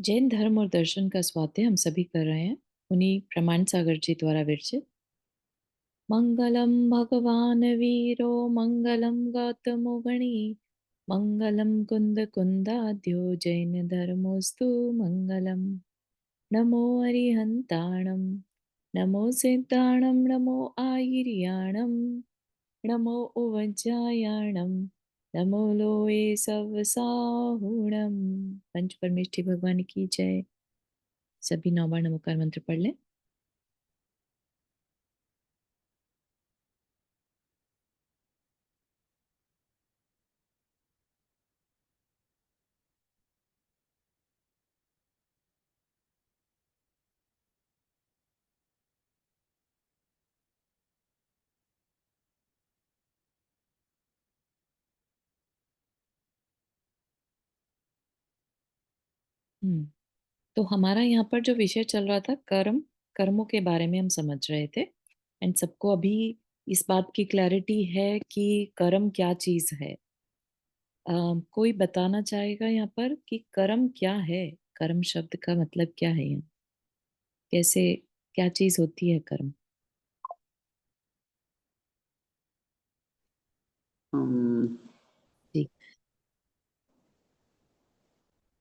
जैन धर्म और दर्शन का स्वाध्याय हम सभी कर रहे हैं। उन्हीं प्रमाण सागर जी द्वारा विरचित। मंगलम भगवान वीरो मंगलम गौतमो गणी मंगलम कुंद कुंदाद्यो जैन धर्मोस्तु मंगलम। नमो अरिहंताणम नमो सिद्धाणम नमो आयर्याणम नमो उवज्जायाणम नमो लोए सवसाहुणम। पंच परमेष्ठी भगवान की जय। सभी 9 बार नमोकार मंत्र पढ़ लें। हम्म तो हमारा यहाँ पर जो विषय चल रहा था कर्म, कर्मों के बारे में हम समझ रहे थे। एंड सबको अभी इस बात की क्लैरिटी है कि कर्म क्या चीज है। कोई बताना चाहेगा यहाँ पर कि कर्म क्या है? कर्म शब्द का मतलब क्या है यहाँ? कैसे, क्या चीज होती है कर्म? अम, जी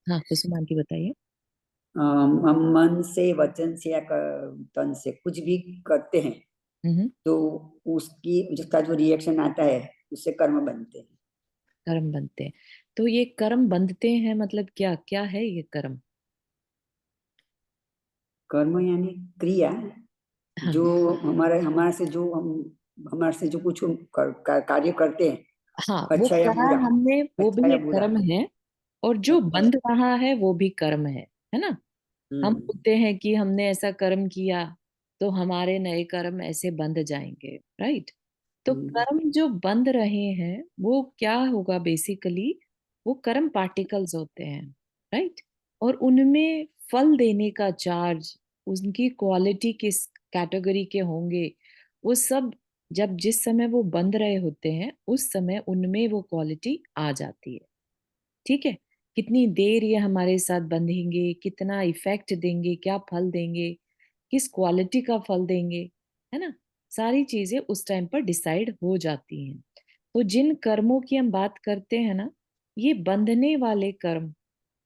हाँ, कुसुम आंटी बताइए। हम मन से, वचन से या तन से कुछ भी करते हैं हम्म। तो उसकी जिसका जो रिएक्शन आता है उससे कर्म बनते हैं। कर्म बनते हैं। तो ये कर्म बंधते हैं मतलब क्या क्या है ये कर्म? कर्म यानी क्रिया, हाँ, जो हमारे हमारे से जो हम हमारे से जो कुछ हम कार्य करते हैं, हाँ वो अच्छा या करा बुरा, हमने, वो अच्छा भी या एक बुरा। कर्म है। और जो अच्छा। बंध रहा है वो भी कर्म है ना? हम हम्म। बोलते हैं कि हमने ऐसा कर्म किया तो हमारे नए कर्म ऐसे बंध जाएंगे, राइट? तो हम्म। कर्म जो बंध रहे हैं वो क्या होगा बेसिकली? वो कर्म पार्टिकल्स होते हैं, राइट? और उनमें फल देने का चार्ज, उनकी क्वालिटी किस कैटेगरी के होंगे, वो सब जब जिस समय वो बंध रहे होते हैं उस समय उनमें वो क्वालिटी आ जाती है। ठीक है? कितनी देर ये हमारे साथ बंधेंगे, कितना इफेक्ट देंगे, क्या फल देंगे, किस क्वालिटी का फल देंगे, है ना? सारी चीजें उस टाइम पर डिसाइड हो जाती हैं। तो जिन कर्मों की हम बात करते हैं ना, ये बंधने वाले कर्म,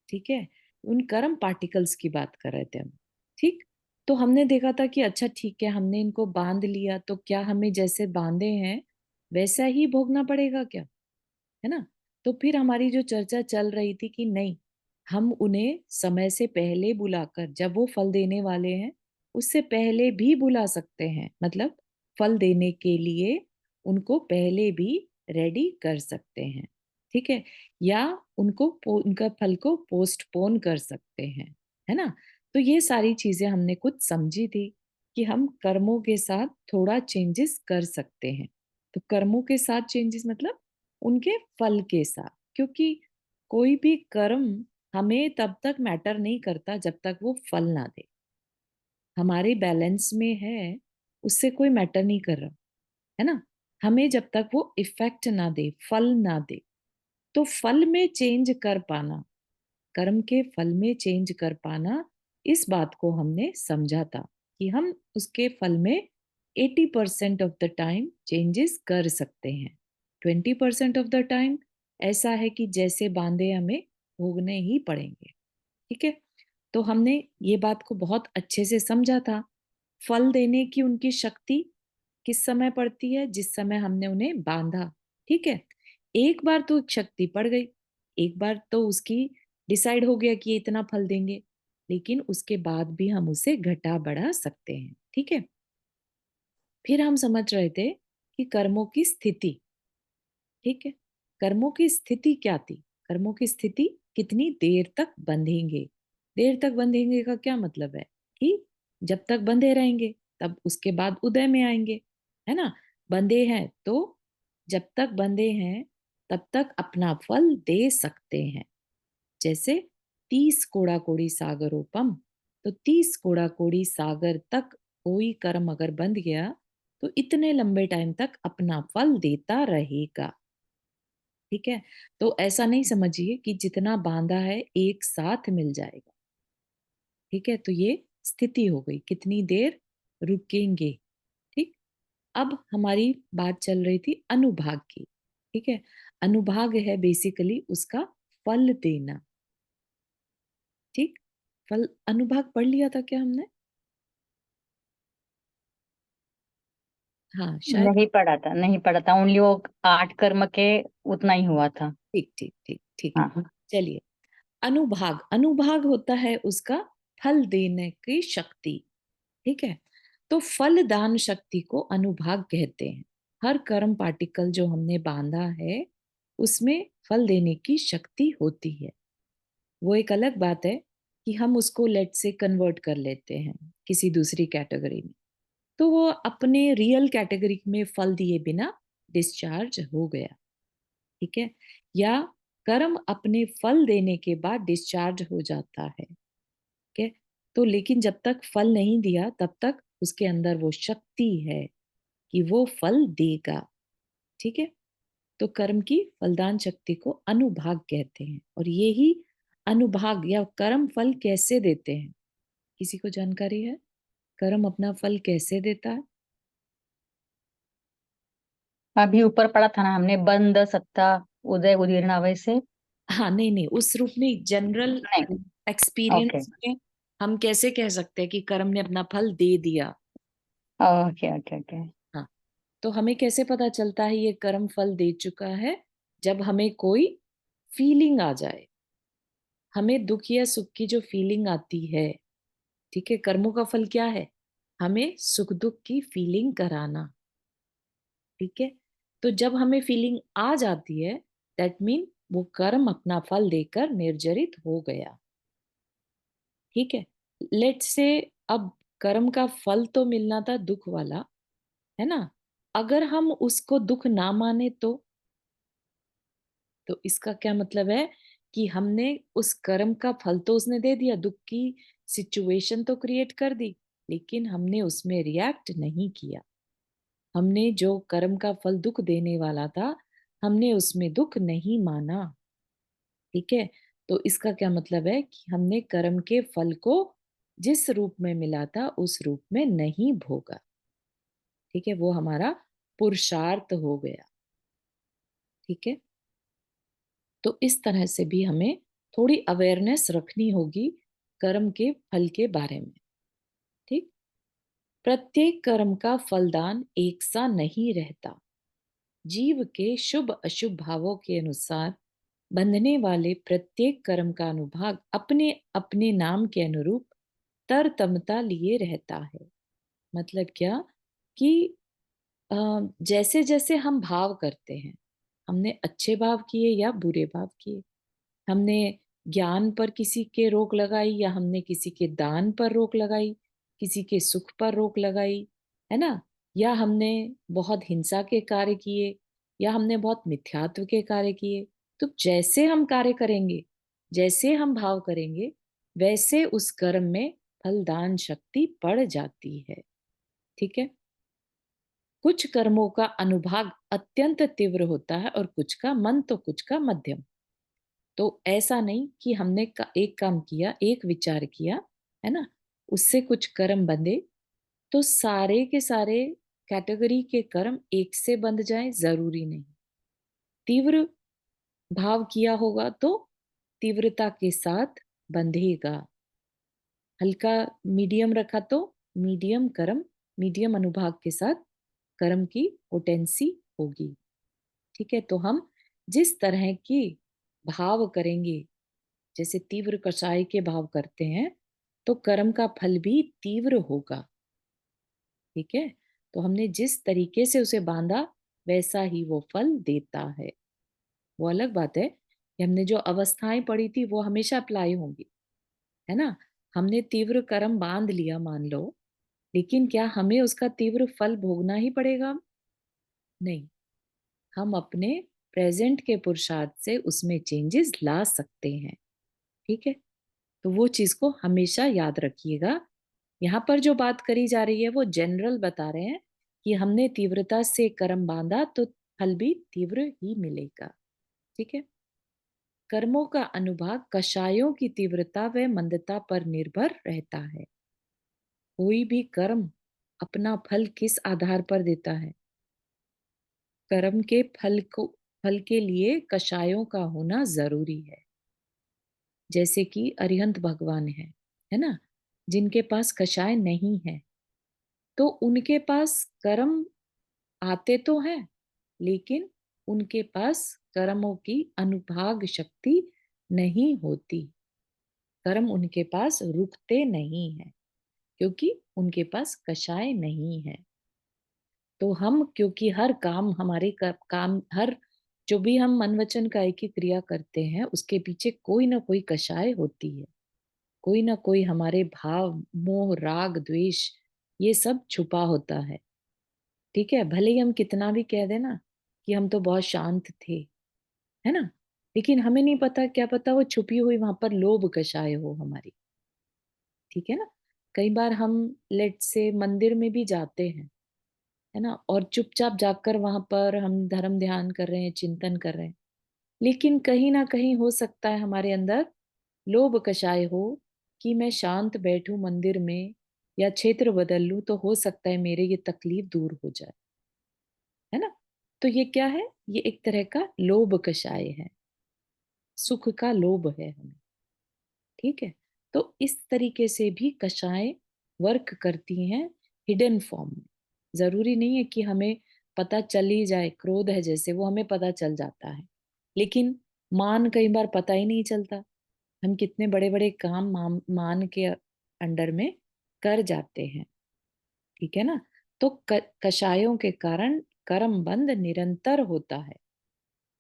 ठीक है? उन कर्म पार्टिकल्स की बात कर रहे थे हम। ठीक? तो हमने देखा था कि अच्छा ठीक है, हमने इनको बांध लिया तो क्या हमें जैसे बांधे हैं वैसा ही भोगना पड़ेगा क्या? है ना? तो फिर हमारी जो चर्चा चल रही थी कि नहीं, हम उन्हें समय से पहले बुलाकर, जब वो फल देने वाले हैं उससे पहले भी बुला सकते हैं। मतलब फल देने के लिए उनको पहले भी रेडी कर सकते हैं। ठीक है? या उनका फल को पोस्टपोन कर सकते हैं, है ना? तो ये सारी चीजें हमने कुछ समझी थी कि हम कर्मों के साथ थोड़ा चेंजेस कर सकते हैं। तो कर्मों के साथ चेंजेस मतलब उनके फल के साथ, क्योंकि कोई भी कर्म हमें तब तक मैटर नहीं करता जब तक वो फल ना दे। हमारे बैलेंस में है, उससे कोई मैटर नहीं कर रहा, है ना? हमें जब तक वो इफेक्ट ना दे, फल ना दे, तो फल में चेंज कर पाना, कर्म के फल में चेंज कर पाना, इस बात को हमने समझा था कि हम उसके फल में 80% ऑफ द टाइम चेंजेस कर सकते हैं। 20% ऑफ द टाइम ऐसा है कि जैसे बांधे हमें भोगने ही पड़ेंगे। ठीक है? तो हमने ये बात को बहुत अच्छे से समझा था। फल देने की उनकी शक्ति किस समय पड़ती है? जिस समय हमने उन्हें बांधा। ठीक है? एक बार तो शक्ति पड़ गई, एक बार तो उसकी डिसाइड हो गया कि ये इतना फल देंगे, लेकिन उसके बाद भी हम उसे घटा बढ़ा सकते हैं। ठीक है? फिर हम समझ रहे थे कि कर्मों की स्थिति, ठीक है? कर्मों की स्थिति क्या थी? कर्मों की स्थिति कितनी देर तक बंधेंगे? देर तक बंधेंगे का क्या मतलब है? कि जब तक बंधे रहेंगे तब उसके बाद उदय में आएंगे, है ना? बंधे हैं तो जब तक बंधे हैं तब तक अपना फल दे सकते हैं। जैसे 30 कोड़ा कोड़ी सागरोपम, तो 30 कोड़ा कोड़ी सागर तक कोई कर्म अगर बंध गया तो इतने लंबे टाइम तक अपना फल देता रहेगा। ठीक है? तो ऐसा नहीं समझिए कि जितना बांधा है एक साथ मिल जाएगा। ठीक है, तो ये स्थिति हो गई, कितनी देर रुकेंगे। ठीक। अब हमारी बात चल रही थी अनुभाग की। ठीक है, अनुभाग है बेसिकली उसका फल देना। ठीक, फल अनुभाग पढ़ लिया था क्या हमने? हाँ शायद। नहीं पढ़ा था, नहीं पढ़ा था, ओनली वो 8 कर्म के उतना ही हुआ था। ठीक ठीक ठीक ठीक है। हाँ हाँ। चलिए, अनुभाग, अनुभाग होता है उसका फल देने की शक्ति। ठीक है, तो फल दान शक्ति को अनुभाग कहते हैं। हर कर्म पार्टिकल जो हमने बांधा है उसमें फल देने की शक्ति होती है। वो एक अलग बात है कि हम उसको लेट से कन्वर्ट कर लेते हैं किसी दूसरी कैटेगरी में, तो वो अपने रियल कैटेगरी में फल दिए बिना डिस्चार्ज हो गया। ठीक है, या कर्म अपने फल देने के बाद डिस्चार्ज हो जाता है। ठीक है, तो लेकिन जब तक फल नहीं दिया तब तक उसके अंदर वो शक्ति है कि वो फल देगा। ठीक है, तो कर्म की फलदान शक्ति को अनुभाग कहते हैं। और यही अनुभाग या कर्म फल कैसे देते हैं, किसी को जानकारी है? कर्म अपना फल कैसे देता है? अभी ऊपर पढ़ा था ना हमने, बंद सत्ता उदय उदीर्णा, वैसे। हाँ, नहीं नहीं, उस रूप में जनरल नहीं। ओके। एक्सपीरियंस में हम कैसे कह सकते हैं कि कर्म ने अपना फल दे दिया। Okay okay okay. हाँ, तो हमें कैसे पता चलता है ये कर्म फल दे चुका है? जब हमें कोई फीलिंग आ जाए, हमें दुख या सुख की जो फीलिंग आती है। ठीक है, कर्मों का फल क्या है? हमें सुख दुख की फीलिंग कराना। ठीक है, तो जब हमें फीलिंग आ जाती है दैट मीन वो कर्म अपना फल देकर निर्जरित हो गया। ठीक है, लेट से अब कर्म का फल तो मिलना था दुख वाला, है ना? अगर हम उसको दुख ना माने तो इसका क्या मतलब है कि हमने उस कर्म का फल तो उसने दे दिया, दुख की सिचुएशन तो क्रिएट कर दी, लेकिन हमने उसमें रिएक्ट नहीं किया। हमने जो कर्म का फल दुख देने वाला था, हमने उसमें दुख नहीं माना। ठीक है, तो इसका क्या मतलब है कि हमने कर्म के फल को जिस रूप में मिला था उस रूप में नहीं भोगा। ठीक है, वो हमारा पुरुषार्थ हो गया। ठीक है, तो इस तरह से भी हमें थोड़ी अवेयरनेस रखनी होगी कर्म के फल के बारे में। ठीक, प्रत्येक कर्म का फलदान एक सा नहीं रहता। जीव के शुभ अशुभ भावों के अनुसार बंधने वाले प्रत्येक कर्म का अनुभाग अपने अपने नाम के अनुरूप तरतमता लिए रहता है। मतलब क्या कि जैसे जैसे हम भाव करते हैं, हमने अच्छे भाव किए या बुरे भाव किए, हमने ज्ञान पर किसी के रोक लगाई या हमने किसी के दान पर रोक लगाई, किसी के सुख पर रोक लगाई, है ना? या हमने बहुत हिंसा के कार्य किए या हमने बहुत मिथ्यात्व के कार्य किए, तो जैसे हम कार्य करेंगे, जैसे हम भाव करेंगे, वैसे उस कर्म में फलदान शक्ति पड़ जाती है। ठीक है, कुछ कर्मों का अनुभाग अत्यंत तीव्र होता है और कुछ का मन तो कुछ का मध्यम। तो ऐसा नहीं कि हमने एक काम किया, एक विचार किया, है ना, उससे कुछ कर्म बंधे, तो सारे के सारे कैटेगरी के कर्म एक से बंध जाए, जरूरी नहीं। तीव्र भाव किया होगा तो तीव्रता के साथ बंधेगा। हल्का मीडियम रखा तो मीडियम कर्म, मीडियम अनुभाग के साथ कर्म की पोटेंसी होगी। ठीक है, तो हम जिस तरह की भाव करेंगे, जैसे तीव्र कषाय के भाव करते हैं, तो कर्म का फल भी तीव्र होगा। ठीक है, तो हमने जिस तरीके से उसे बांधा वैसा ही वो फल देता है। वो अलग बात है कि हमने जो अवस्थाएं पढ़ी थी वो हमेशा अप्लाई होंगी, है ना? हमने तीव्र कर्म बांध लिया मान लो, लेकिन क्या हमें उसका तीव्र फल भोगना ही पड़ेगा? नहीं, हम अपने प्रेजेंट के पुरुषार्थ से उसमें चेंजेस ला सकते हैं। ठीक है, तो वो चीज को हमेशा याद रखिएगा। यहाँ पर जो बात करी जा रही है वो जनरल बता रहे हैं कि हमने तीव्रता से कर्म बांधा तो फल भी तीव्र ही मिलेगा। ठीक है, कर्मों का अनुभाग कषायों की तीव्रता व मंदता पर निर्भर रहता है। कोई भी कर्म अपना फल किस आधार पर देता है? कर्म के फल के लिए कषायों का होना जरूरी है। जैसे कि अरिहंत भगवान है ना, जिनके पास कषाय नहीं है, तो उनके पास कर्म आते तो हैं, लेकिन उनके पास कर्मों की अनुभाग शक्ति नहीं होती। कर्म उनके पास रुकते नहीं है, क्योंकि उनके पास कषाय नहीं है। तो हम, क्योंकि हर काम हमारे काम, हर जो भी हम मन वचन काय की क्रिया करते हैं, उसके पीछे कोई ना कोई कषाय होती है। कोई ना कोई हमारे भाव, मोह, राग, द्वेष, ये सब छुपा होता है। ठीक है, भले ही हम कितना भी कह देना कि हम तो बहुत शांत थे, है ना, लेकिन हमें नहीं पता, क्या पता वो छुपी हुई वहां पर लोभ कषाय हो हमारी। ठीक है ना। कई बार हम लेट से मंदिर में भी जाते हैं, है ना, और चुपचाप जाकर वहां पर हम धर्म ध्यान कर रहे हैं, चिंतन कर रहे हैं, लेकिन कहीं ना कहीं हो सकता है हमारे अंदर लोभ कषाय हो कि मैं शांत बैठूं मंदिर में या क्षेत्र बदल लूं तो हो सकता है मेरे ये तकलीफ दूर हो जाए, है ना। तो ये क्या है? ये एक तरह का लोभ कषाय है, सुख का लोभ है हमें। ठीक है। तो इस तरीके से भी कषाय वर्क करती हैं हिडन फॉर्म में। जरूरी नहीं है कि हमें पता चल ही जाए, क्रोध है जैसे वो हमें पता चल जाता है, लेकिन मान कई बार पता ही नहीं चलता। हम कितने बड़े बड़े काम मान के अंडर में कर जाते हैं। ठीक है ना। तो कषायों के कारण कर्म बंध निरंतर होता है।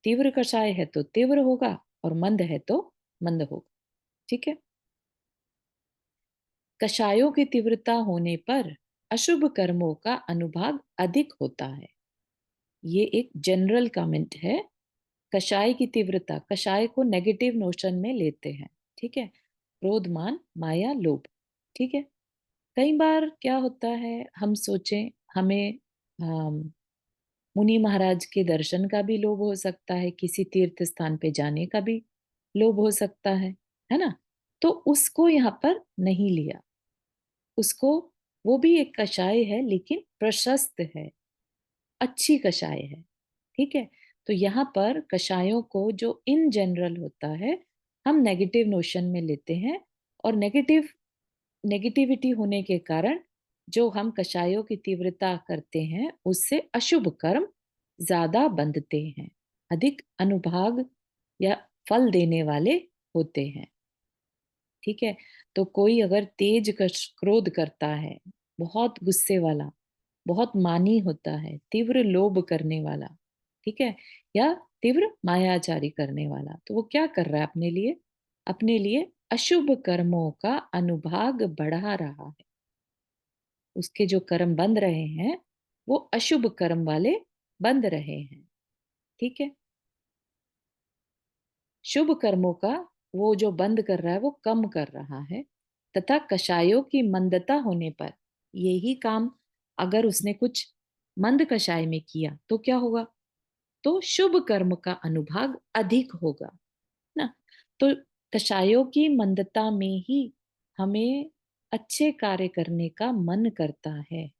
तीव्र कषाय है तो तीव्र होगा, और मंद है तो मंद होगा। ठीक है। कषायों की तीव्रता होने पर अशुभ कर्मों का अनुभाग अधिक होता है। ये एक जनरल कमेंट है। कषाय की तीव्रता, कषाय को नेगेटिव नोशन में लेते हैं। ठीक है। क्रोध, मान, माया, लोभ। ठीक है। कई बार क्या होता है, हम सोचें, हमें मुनि महाराज के दर्शन का भी लोभ हो सकता है, किसी तीर्थ स्थान पे जाने का भी लोभ हो सकता है ना। तो उसको यहाँ पर नहीं लिया। उसको, वो भी एक कषाय है, लेकिन प्रशस्त है, अच्छी कषाय है। ठीक है। तो यहाँ पर कषायों को जो इन जनरल होता है, हम नेगेटिव नोशन में लेते हैं, और नेगेटिविटी होने के कारण जो हम कषायों की तीव्रता करते हैं, उससे अशुभ कर्म ज्यादा बंधते हैं, अधिक अनुभाग या फल देने वाले होते हैं। ठीक है। तो कोई अगर तेज क्रोध करता है, बहुत गुस्से वाला, बहुत मानी होता है, तीव्र लोभ करने वाला, ठीक है, या तीव्र मायाचारी करने वाला, तो वो क्या कर रहा है अपने लिए अशुभ कर्मों का अनुभाग बढ़ा रहा है। उसके जो कर्म बंध रहे हैं, वो अशुभ कर्म वाले बंध रहे हैं। ठीक है। शुभ कर्मों का वो जो बंद कर रहा है, वो कम कर रहा है। तथा कषायों की मंदता होने पर यही काम अगर उसने कुछ मंद कषाय में किया तो क्या होगा? तो शुभ कर्म का अनुभाग अधिक होगा ना। तो कषायों की मंदता में ही हमें अच्छे कार्य करने का मन करता है।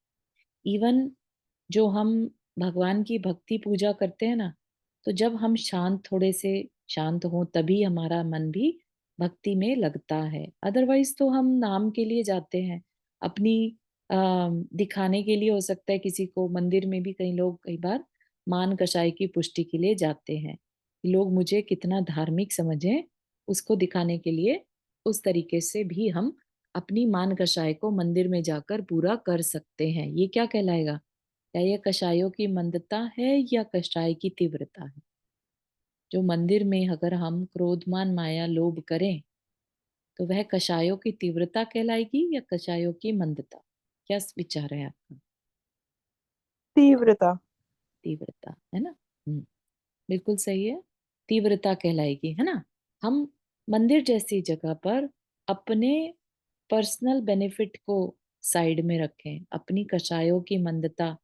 इवन जो हम भगवान की भक्ति पूजा करते हैं ना, तो जब हम थोड़े से शांत हों, तभी हमारा मन भी भक्ति में लगता है। अदरवाइज तो हम नाम के लिए जाते हैं, अपनी दिखाने के लिए, हो सकता है किसी को। मंदिर में भी कई लोग कई बार मान कषाय की पुष्टि के लिए जाते हैं, कि लोग मुझे कितना धार्मिक समझें, उसको दिखाने के लिए। उस तरीके से भी हम अपनी मान कषाय को मंदिर में जाकर पूरा कर सकते हैं। ये क्या कहलाएगा? क्या यह कषायों की मंदता है या कषाय की तीव्रता है? जो मंदिर में अगर हम क्रोध, मान, माया, लोभ करें, तो वह कषायों की तीव्रता कहलाएगी या कषायों की मंदता? क्या विचार है आपका? तीव्रता। तीव्रता, है ना। बिल्कुल सही है। तीव्रता कहलाएगी, है ना। हम मंदिर जैसी जगह पर अपने पर्सनल बेनिफिट को साइड में रखें, अपनी कषायों की मंदता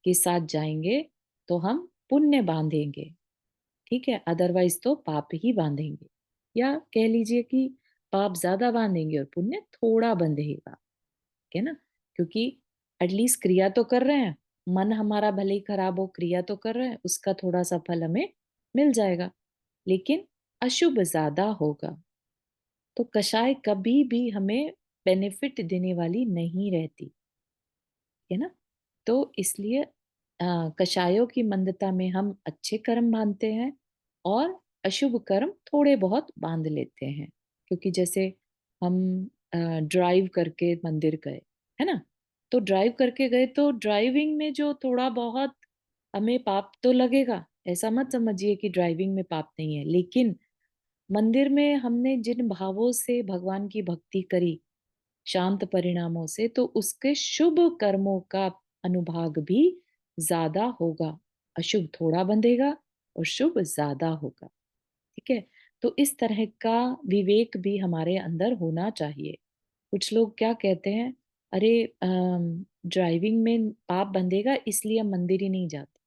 के साथ जाएंगे तो हम पुण्य बांधेंगे। ठीक है, अदरवाइज तो पाप ही बांधेंगे। या कह लीजिए कि पाप ज्यादा बांधेंगे और पुण्य थोड़ा बंधेगा, ठीक है ना? क्योंकि एटलीस्ट क्रिया तो कर रहे हैं, मन हमारा भले ही खराब हो, क्रिया तो कर रहे हैं, उसका थोड़ा सा फल हमें मिल जाएगा। लेकिन अशुभ ज्यादा होगा तो कषाय कभी भी हमें बेनिफिट देने वाली नहीं रहती, है ना? तो इसलिए कषायों की मंदता में हम अच्छे कर्म बांधते हैं और अशुभ कर्म थोड़े बहुत बांध लेते हैं। क्योंकि जैसे हम ड्राइव करके मंदिर गए, है ना? तो ड्राइव करके गए तो ड्राइविंग में जो थोड़ा बहुत हमें पाप तो लगेगा, ऐसा मत समझिए कि ड्राइविंग में पाप नहीं है, लेकिन मंदिर में हमने जिन भावों से भगवान की भक्ति करी, शांत परिणामों से, तो उसके शुभ कर्मों का अनुभाग भी ज्यादा होगा। अशुभ थोड़ा बंधेगा और शुभ ज्यादा होगा, ठीक है? तो इस तरह का विवेक भी हमारे अंदर होना चाहिए। कुछ लोग क्या कहते हैं, अरे ड्राइविंग में पाप बंधेगा इसलिए हम मंदिर ही नहीं जाते,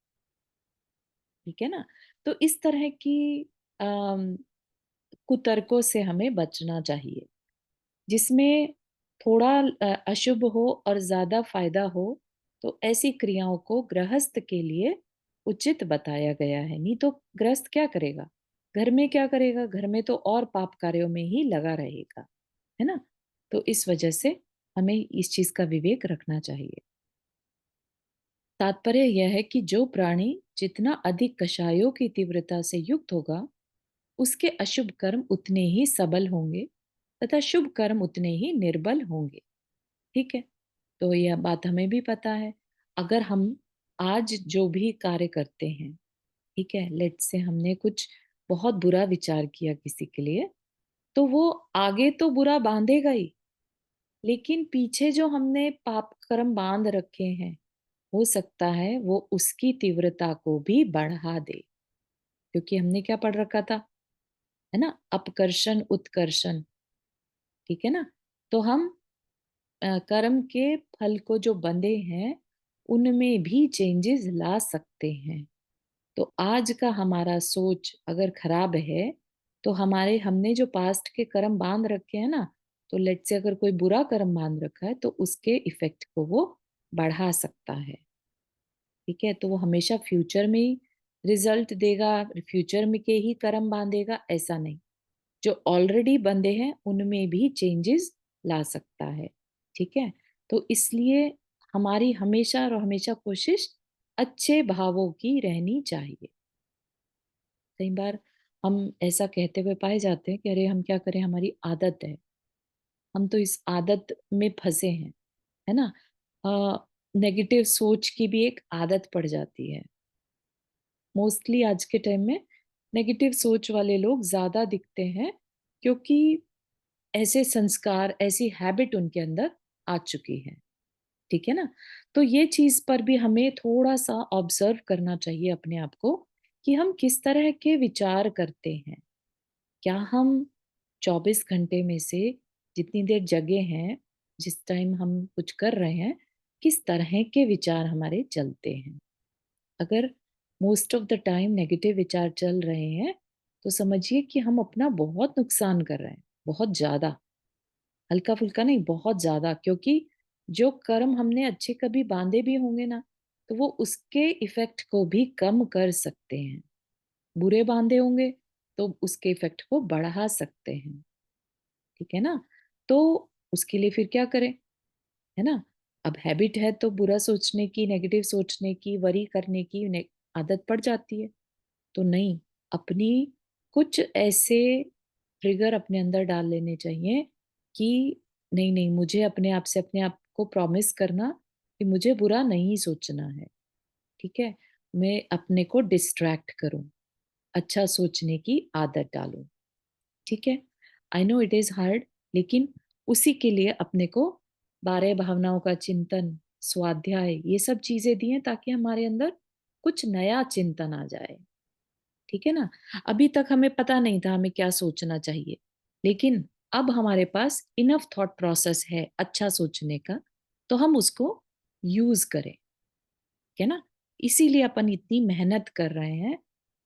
ठीक है ना? तो इस तरह की अम, कुतर्कों से हमें बचना चाहिए, जिसमें थोड़ा अशुभ हो और ज्यादा फायदा हो, तो ऐसी क्रियाओं को गृहस्थ के लिए उचित बताया गया है। नहीं तो गृहस्थ क्या करेगा, घर में क्या करेगा, घर में तो और पाप कार्यों में ही लगा रहेगा, है ना? तो इस वजह से हमें इस चीज का विवेक रखना चाहिए। तात्पर्य यह है कि जो प्राणी जितना अधिक कषायों की तीव्रता से युक्त होगा, उसके अशुभ कर्म उतने ही सबल होंगे तथा शुभ कर्म उतने ही निर्बल होंगे, ठीक है? तो यह बात हमें भी पता है। अगर हम आज जो भी कार्य करते हैं, ठीक है, लेट से हमने कुछ बहुत बुरा विचार किया किसी के लिए, तो वो आगे तो बुरा बांधेगा ही, लेकिन पीछे जो हमने पाप कर्म बांध रखे हैं, हो सकता है वो उसकी तीव्रता को भी बढ़ा दे। क्योंकि हमने क्या पढ़ रखा था, है ना? अपकर्षण उत्कर्षण, ठीक है ना? तो हम कर्म के फल को जो बंधे हैं उनमें भी चेंजेस ला सकते हैं। तो आज का हमारा सोच अगर खराब है, तो हमारे हमने जो पास्ट के कर्म बांध रखे हैं ना, तो लेट से अगर कोई बुरा कर्म बांध रखा है तो उसके इफेक्ट को वो बढ़ा सकता है, ठीक है? तो वो हमेशा फ्यूचर में ही रिजल्ट देगा, फ्यूचर में के ही कर्म बांधेगा, ऐसा नहीं। जो ऑलरेडी बंधे हैं उनमें भी चेंजेस ला सकता है, ठीक है? तो इसलिए हमारी हमेशा और हमेशा कोशिश अच्छे भावों की रहनी चाहिए। कई बार हम ऐसा कहते हुए पाए जाते हैं कि अरे हम क्या करें, हमारी आदत है, हम तो इस आदत में फंसे हैं, है ना? नेगेटिव सोच की भी एक आदत पड़ जाती है। मोस्टली आज के टाइम में नेगेटिव सोच वाले लोग ज्यादा दिखते हैं, क्योंकि ऐसे संस्कार, ऐसी हैबिट उनके अंदर आ चुकी है, ठीक है ना? तो ये चीज पर भी हमें थोड़ा सा ऑब्जर्व करना चाहिए अपने आप को, कि हम किस तरह के विचार करते हैं। क्या हम 24 घंटे में से जितनी देर जगे हैं, जिस टाइम हम कुछ कर रहे हैं, किस तरह के विचार हमारे चलते हैं? अगर most of the time negative विचार चल रहे हैं, तो समझिए कि हम अपना बहुत नुकसान कर रहे हैं, बहुत ज्यादा। हल्का फुल्का नहीं, बहुत ज्यादा। क्योंकि जो कर्म हमने अच्छे कभी बांधे भी होंगे ना, तो वो उसके इफेक्ट को भी कम कर सकते हैं। बुरे बांधे होंगे तो उसके इफेक्ट को बढ़ा सकते हैं, ठीक है ना? तो उसके लिए फिर क्या करें, है ना? अब हैबिट है तो बुरा सोचने की, नेगेटिव सोचने की, वरी करने की आदत पड़ जाती है। तो नहीं, अपनी कुछ ऐसे ट्रिगर अपने अंदर डाल लेने चाहिए कि नहीं नहीं, मुझे अपने आप से अपने आप को प्रॉमिस करना कि मुझे बुरा नहीं सोचना है, ठीक है? मैं अपने को डिस्ट्रैक्ट करूं, अच्छा सोचने की आदत डालूं, ठीक है? I know it is hard, लेकिन उसी के लिए अपने को 12 भावनाओं का चिंतन, स्वाध्याय, ये सब चीजें दी हैं ताकि हमारे अंदर कुछ नया चिंतन आ जाए, ठीक है ना? अभी तक हमें पता नहीं था हमें क्या सोचना चाहिए, लेकिन अब हमारे पास इनफ थॉट प्रोसेस है अच्छा सोचने का, तो हम उसको यूज करें, ठीक है ना? इसीलिए अपन इतनी मेहनत कर रहे हैं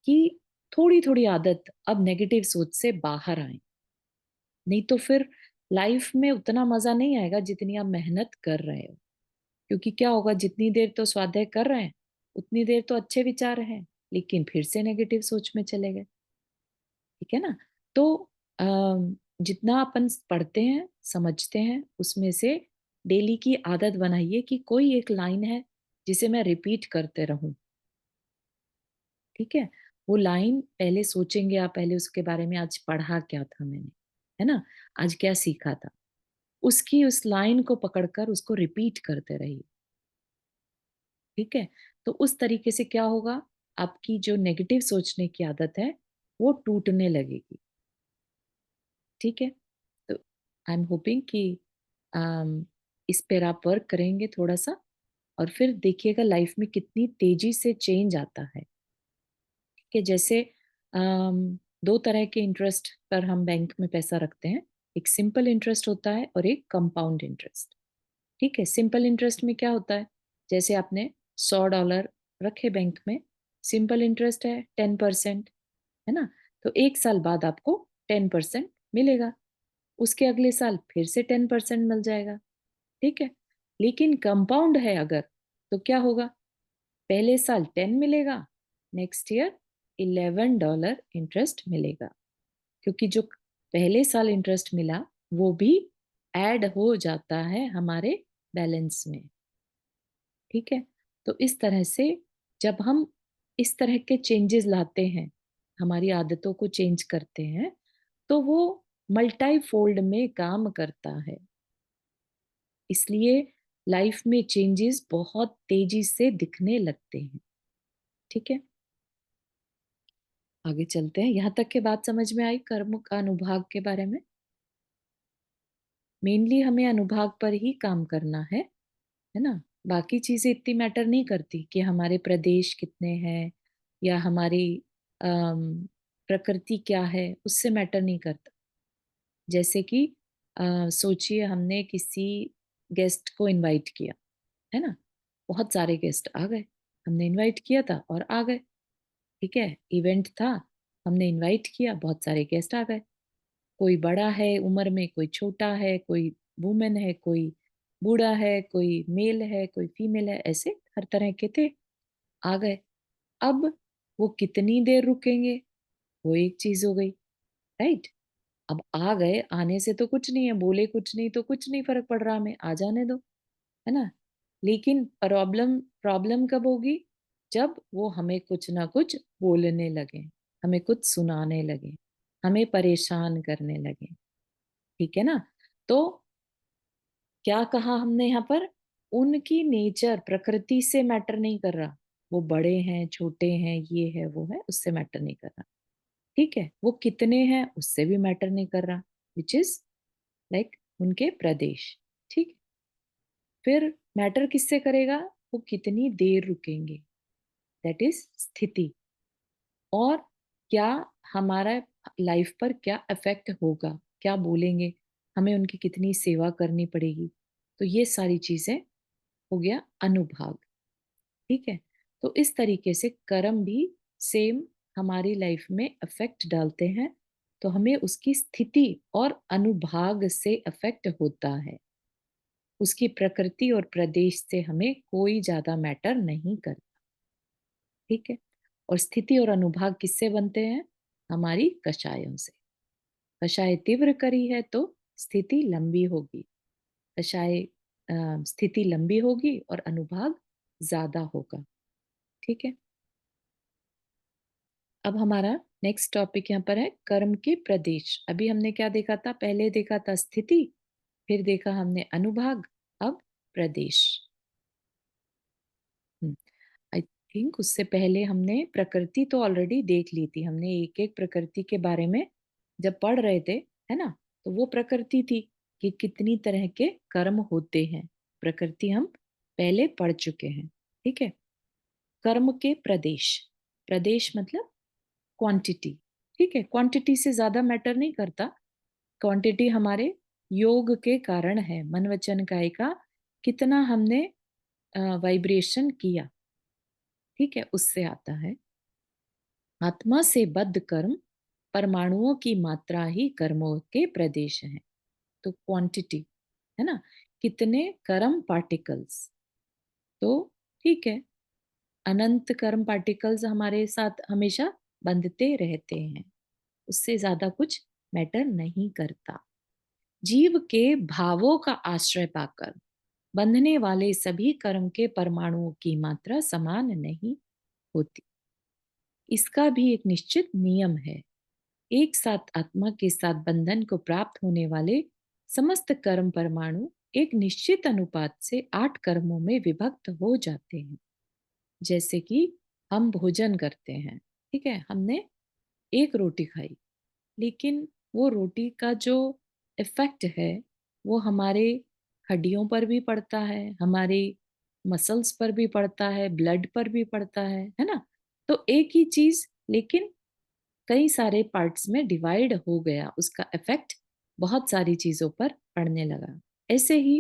कि थोड़ी थोड़ी आदत अब नेगेटिव सोच से बाहर आए, नहीं तो फिर लाइफ में उतना मजा नहीं आएगा जितनी आप मेहनत कर रहे हो। क्योंकि क्या होगा, जितनी देर तो स्वाध्याय कर रहे हैं उतनी देर तो अच्छे विचार हैं, लेकिन फिर से नेगेटिव सोच में चले गए। ठीक है ना। तो जितना अपन पढ़ते हैं समझते हैं उसमें से डेली की आदत बनाइए कि कोई एक लाइन है जिसे मैं रिपीट करते रहूं। ठीक है। वो लाइन पहले सोचेंगे आप, पहले उसके बारे में आज पढ़ा क्या था मैंने, है ना, आज क्या सीखा था, उसकी उस लाइन को पकड़कर उसको रिपीट करते रहिए। ठीक है। तो उस तरीके से क्या होगा, आपकी जो नेगेटिव सोचने की आदत है वो टूटने लगेगी। ठीक है। तो आई एम होपिंग कि इस पर आप वर्क करेंगे थोड़ा सा, और फिर देखिएगा लाइफ में कितनी तेजी से चेंज आता है। ठीक है। जैसे दो तरह के इंटरेस्ट पर हम बैंक में पैसा रखते हैं, एक सिंपल इंटरेस्ट होता है और एक कंपाउंड इंटरेस्ट। ठीक है। सिंपल इंटरेस्ट में क्या होता है, जैसे आपने $100 रखे बैंक में, सिंपल इंटरेस्ट है 10%, है ना। तो 1 साल बाद आपको 10% मिलेगा, उसके अगले साल फिर से 10% मिल जाएगा। ठीक है। लेकिन कंपाउंड है अगर, तो क्या होगा, पहले साल 10 मिलेगा, नेक्स्ट ईयर $11 इंटरेस्ट मिलेगा, क्योंकि जो पहले साल इंटरेस्ट मिला वो भी ऐड हो जाता है हमारे बैलेंस में। ठीक है। तो इस तरह से जब हम इस तरह के चेंजेस लाते हैं, हमारी आदतों को चेंज करते हैं, तो वो मल्टाई फोल्ड में काम करता है। इसलिए लाइफ में चेंजेस बहुत तेजी से दिखने लगते हैं। ठीक है। आगे चलते हैं। यहां तक के बात समझ में आई कर्म का अनुभाग के बारे में। मेनली हमें अनुभाग पर ही काम करना है ना। बाकी चीजें इतनी मैटर नहीं करती कि हमारे प्रदेश कितने हैं या हमारी प्रकृति क्या है, उससे मैटर नहीं करता। जैसे कि सोचिए हमने किसी गेस्ट को इनवाइट किया, है ना, बहुत सारे गेस्ट आ गए, हमने इनवाइट किया था और आ गए। ठीक है। इवेंट था, हमने इनवाइट किया, बहुत सारे गेस्ट आ गए, कोई बड़ा है उम्र में, कोई छोटा है, कोई वुमेन है, कोई बूढ़ा है, कोई मेल है, कोई फीमेल है, ऐसे हर तरह के थे, आ गए। अब वो कितनी देर रुकेंगे, वो एक चीज हो गई, राइट। अब आ गए, आने से तो कुछ नहीं है, बोले कुछ नहीं तो कुछ नहीं फर्क पड़ रहा, हमें आ जाने दो, है ना। लेकिन प्रॉब्लम प्रॉब्लम कब होगी, जब वो हमें कुछ ना कुछ बोलने लगे, हमें कुछ सुनाने लगे, हमें परेशान करने लगे। ठीक है ना। तो क्या कहा हमने यहाँ पर, उनकी नेचर प्रकृति से मैटर नहीं कर रहा, वो बड़े हैं छोटे हैं ये है वो है, उससे मैटर नहीं कर रहा। ठीक है। वो कितने हैं उससे भी मैटर नहीं कर रहा, विच इज लाइक उनके प्रदेश। ठीक। फिर मैटर किससे करेगा, वो कितनी देर रुकेंगे, दैट इज स्थिति। और क्या हमारा लाइफ पर क्या इफेक्ट होगा, क्या बोलेंगे, हमें उनकी कितनी सेवा करनी पड़ेगी। तो ये सारी चीजें हो गया अनुभाग। ठीक है। तो इस तरीके से कर्म भी सेम हमारी लाइफ में इफेक्ट डालते हैं, तो हमें उसकी स्थिति और अनुभाग से इफेक्ट होता है, उसकी प्रकृति और प्रदेश से हमें कोई ज्यादा मैटर नहीं करता। ठीक है। और स्थिति और अनुभाग किससे बनते हैं, हमारी कषायों से। कषाय तीव्र करी है तो स्थिति लंबी होगी, कषाय स्थिति लंबी होगी और अनुभाग ज्यादा होगा। ठीक है। अब हमारा नेक्स्ट टॉपिक यहाँ पर है कर्म के प्रदेश। अभी हमने क्या देखा था, पहले देखा था स्थिति, फिर देखा हमने अनुभाग, अब प्रदेश। आई थिंक उससे पहले हमने प्रकृति तो ऑलरेडी देख ली थी, हमने एक एक प्रकृति के बारे में जब पढ़ रहे थे, है ना। तो वो प्रकृति थी कि कितनी तरह के कर्म होते हैं, प्रकृति हम पहले पढ़ चुके हैं। ठीक है। कर्म के प्रदेश, प्रदेश मतलब क्वांटिटी। ठीक है। क्वांटिटी से ज्यादा मैटर नहीं करता, क्वांटिटी हमारे योग के कारण है, मन वचन काय का कितना हमने वाइब्रेशन किया, ठीक है, उससे आता है। आत्मा से बद्ध कर्म परमाणुओं की मात्रा ही कर्मों के प्रदेश हैं। तो क्वांटिटी है ना, कितने कर्म पार्टिकल्स। तो ठीक है, अनंत कर्म पार्टिकल्स हमारे साथ हमेशा बंधते रहते हैं, उससे ज्यादा कुछ मैटर नहीं करता। जीव के भावों का आश्रय पाकर बंधने वाले सभी कर्म के परमाणुओं की मात्रा समान नहीं होती। इसका भी एक निश्चित नियम है। एक साथ आत्मा के साथ बंधन को प्राप्त होने वाले समस्त कर्म परमाणु एक निश्चित अनुपात से 8 कर्मों में विभक्त हो जाते हैं। जैसे कि हम भोजन करते हैं, ठीक है, हमने एक रोटी खाई, लेकिन वो रोटी का जो इफेक्ट है वो हमारे हड्डियों पर भी पड़ता है, हमारे मसल्स पर भी पड़ता है, ब्लड पर भी पड़ता है ना। तो एक ही चीज लेकिन कई सारे पार्ट्स में डिवाइड हो गया, उसका इफेक्ट बहुत सारी चीजों पर पड़ने लगा। ऐसे ही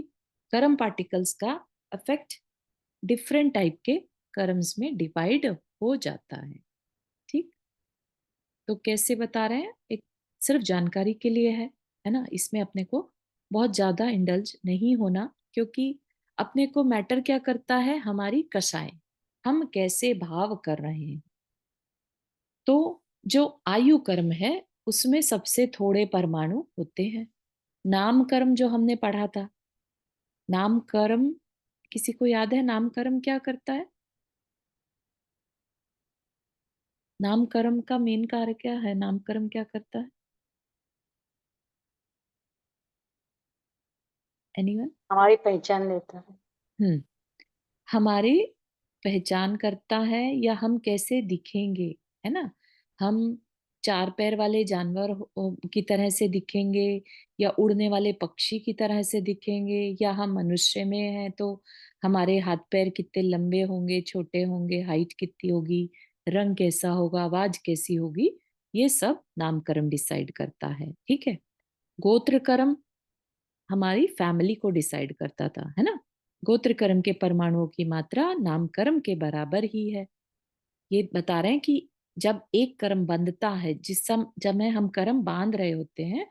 कर्म पार्टिकल्स का इफेक्ट डिफरेंट टाइप के कर्म्स में डिवाइड हो जाता है। ठीक, तो कैसे बता रहे हैं, एक सिर्फ जानकारी के लिए है ना, इसमें अपने को बहुत ज्यादा इंडल्ज नहीं होना, क्योंकि अपने को मैटर क्या करता है, हमारी कषाय, हम कैसे भाव कर रहे हैं। तो जो आयु कर्म है उसमें सबसे थोड़े परमाणु होते हैं। नाम कर्म जो हमने पढ़ा था, नाम कर्म किसी को याद है नाम कर्म क्या करता है? नाम कर्म का मेन कार्य क्या है, नाम कर्म क्या करता है? एनीवन? हमारी पहचान लेता है। हम्म, हमारी पहचान करता है, या हम कैसे दिखेंगे, है ना। हम चार पैर वाले जानवर की तरह से दिखेंगे, या उड़ने वाले पक्षी की तरह से दिखेंगे, या हम मनुष्य में हैं तो हमारे हाथ पैर कितने लंबे होंगे, छोटे होंगे, हाइट कितनी होगी, रंग कैसा होगा, आवाज कैसी होगी, ये सब नामकरण डिसाइड करता है। ठीक है, गोत्र कर्म हमारी फैमिली को डिसाइड करता था, है ना। गोत्र कर्म के परमाणुओं की मात्रा नाम कर्म के बराबर ही है। ये बता रहे हैं कि जब एक कर्म बंधता है, जिस समय हम कर्म बांध रहे होते हैं,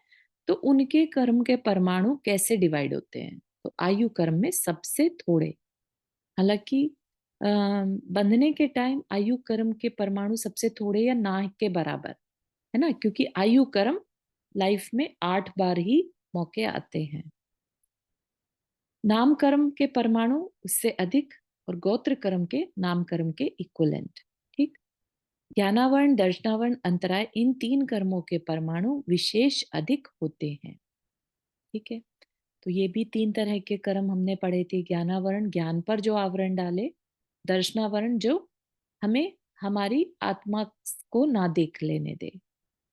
तो उनके कर्म के परमाणु कैसे डिवाइड होते हैं। तो आयु कर्म में सबसे थोड़े, हालांकि बंधने के टाइम आयु कर्म के परमाणु सबसे थोड़े या ना के बराबर, है ना, क्योंकि आयु कर्म लाइफ में 8 बार ही मौके आते हैं। नाम कर्म के परमाणु उससे अधिक, और गोत्र कर्म के नाम कर्म के इक्वलेंट। ठीक, ज्ञानावरण, दर्शनावरण, अंतराय, इन 3 कर्मों के परमाणु विशेष अधिक होते हैं। ठीक है, तो ये भी 3 तरह के कर्म हमने पढ़े थे। ज्ञानावरण, ज्ञान पर जो आवरण डाले। दर्शनावरण, जो हमें हमारी आत्मा को ना देख लेने दे।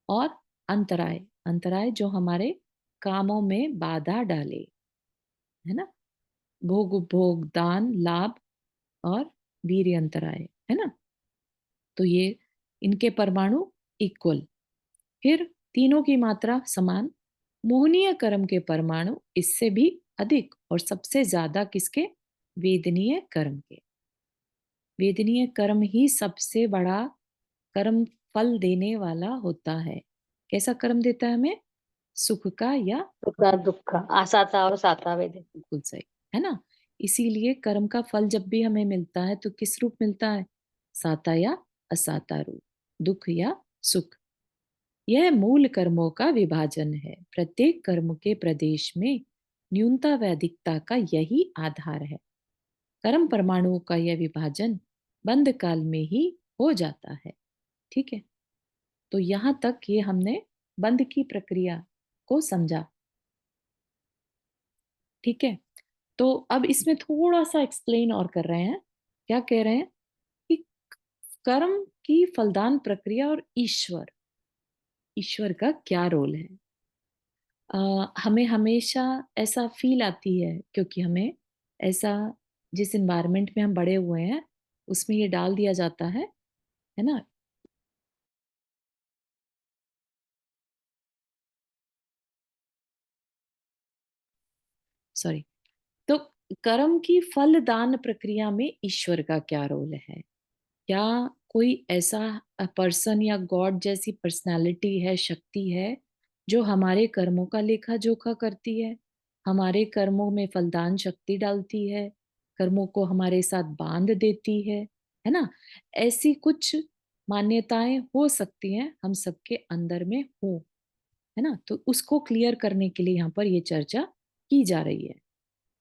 और अंतराय, अंतराय जो हमारे कामों में बाधा डाले, है ना। भोग, उपभोग, दान, लाभ और वीर्य अंतराय, है ना। तो ये इनके परमाणु इक्वल। फिर तीनों की मात्रा समान। मोहनीय कर्म के परमाणु इससे भी अधिक, और सबसे ज्यादा किसके? वेदनीय कर्म के। वेदनीय कर्म ही सबसे बड़ा कर्म फल देने वाला होता है। कैसा कर्म देता है हमें? सुख का या सुख का, दुख का, आसाता और साता वेद। बिल्कुल सही, है ना। इसीलिए कर्म का फल जब भी हमें मिलता है तो किस रूप मिलता है? साता या असाता रूप, दुख या सुख। यह मूल कर्मों का विभाजन है। प्रत्येक कर्म के प्रदेश में न्यूनता व अधिकता का यही आधार है। कर्म परमाणुओं का यह विभाजन बंद काल में ही हो जाता है। ठीक है, तो यहां तक ये हमने बंद की प्रक्रिया को समझा। ठीक है, तो अब इसमें थोड़ा सा एक्सप्लेन और कर रहे हैं। क्या कह रहे हैं कि कर्म की फलदान प्रक्रिया और ईश्वर, ईश्वर का क्या रोल है। हमें हमेशा ऐसा फील आती है, क्योंकि हमें ऐसा जिस एनवायरनमेंट में हम बड़े हुए हैं उसमें ये डाल दिया जाता है ना। सॉरी, तो कर्म की फलदान प्रक्रिया में ईश्वर का क्या रोल है? क्या कोई ऐसा पर्सन या गॉड जैसी पर्सनालिटी है, शक्ति है, जो हमारे कर्मों का लेखा जोखा करती है, हमारे कर्मों में फलदान शक्ति डालती है, कर्मों को हमारे साथ बांध देती है ना? ऐसी कुछ मान्यताएं हो सकती हैं हम सबके अंदर में हो, है ना? तो उसको क्लियर करने के लिए यहाँ पर ये चर्चा की जा रही है।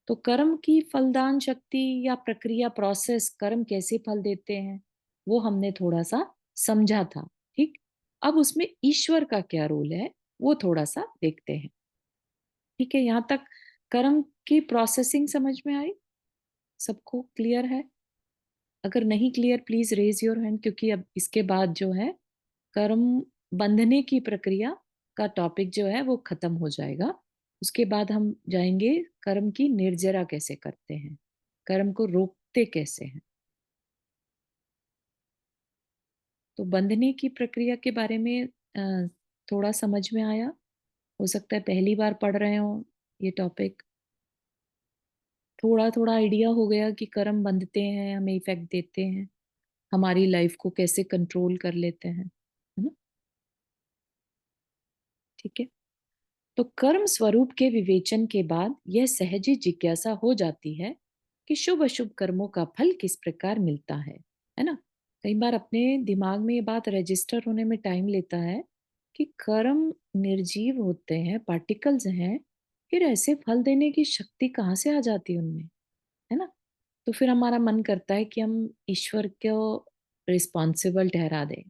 तो कर्म की फलदान शक्ति या प्रक्रिया, प्रोसेस, कर्म कैसे फल देते हैं, वो हमने थोड़ा सा समझा था। ठीक, अब उसमें ईश्वर का क्या रोल है वो थोड़ा सा देखते हैं। ठीक है, यहाँ तक कर्म की प्रोसेसिंग समझ में आई? सबको क्लियर है? अगर नहीं clear please raise your hand, क्योंकि अब इसके बाद जो है कर्म बंधने की प्रक्रिया का टॉपिक जो है वो खत्म हो जाएगा। उसके बाद हम जाएंगे कर्म की निर्जरा कैसे करते हैं, कर्म को रोकते कैसे हैं। तो बंधने की प्रक्रिया के बारे में थोड़ा समझ में आया? हो सकता है पहली बार पढ़ रहे हो ये टॉपिक। थोड़ा थोड़ा आइडिया हो गया कि कर्म बंधते हैं, हमें इफेक्ट देते हैं, हमारी लाइफ को कैसे कंट्रोल कर लेते हैं, है ना? ठीक है, तो कर्म स्वरूप के विवेचन के बाद यह सहज ही जिज्ञासा हो जाती है कि शुभ अशुभ कर्मों का फल किस प्रकार मिलता है ना? कई बार अपने दिमाग में ये बात रजिस्टर होने में टाइम लेता है कि कर्म निर्जीव होते हैं, पार्टिकल्स हैं, फिर ऐसे फल देने की शक्ति कहाँ से आ जाती है उनमें, है ना? तो फिर हमारा मन करता है कि हम ईश्वर को रिस्पॉन्सिबल ठहरा दें,